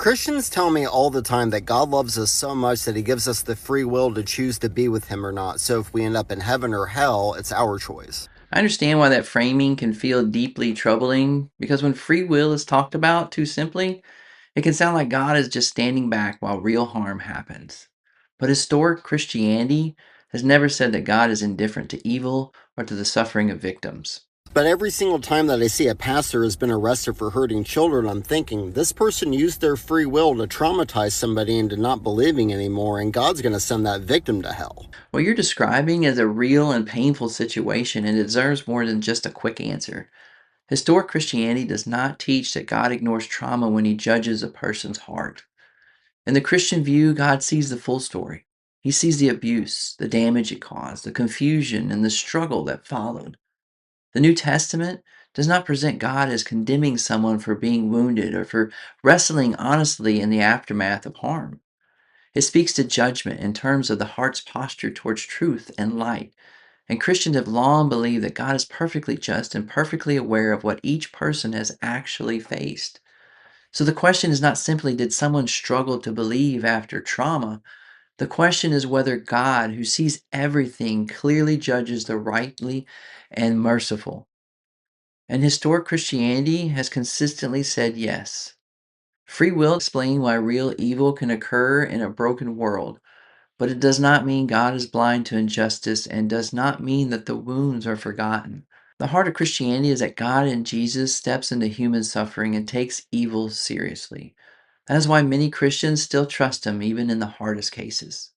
Christians tell me all the time that God loves us so much that he gives us the free will to choose to be with him or not. So if we end up in heaven or hell, it's our choice. I understand why that framing can feel deeply troubling because when free will is talked about too simply, it can sound like God is just standing back while real harm happens. But historic Christianity has never said that God is indifferent to evil or to the suffering of victims. But every single time that I see a pastor has been arrested for hurting children, I'm thinking, this person used their free will to traumatize somebody into not believing anymore, and God's going to send that victim to hell. What you're describing is a real and painful situation and it deserves more than just a quick answer. Historic Christianity does not teach that God ignores trauma when he judges a person's heart. In the Christian view, God sees the full story. He sees the abuse, the damage it caused, the confusion, and the struggle that followed. The New Testament does not present God as condemning someone for being wounded or for wrestling honestly in the aftermath of harm. It speaks to judgment in terms of the heart's posture towards truth and light. And Christians have long believed that God is perfectly just and perfectly aware of what each person has actually faced. So the question is not simply, did someone struggle to believe after trauma? The question is whether God, who sees everything, clearly judges the rightly and merciful. And historic Christianity has consistently said yes. Free will explains why real evil can occur in a broken world, but it does not mean God is blind to injustice and does not mean that the wounds are forgotten. The heart of Christianity is that God in Jesus steps into human suffering and takes evil seriously. That is why many Christians still trust him even in the hardest cases.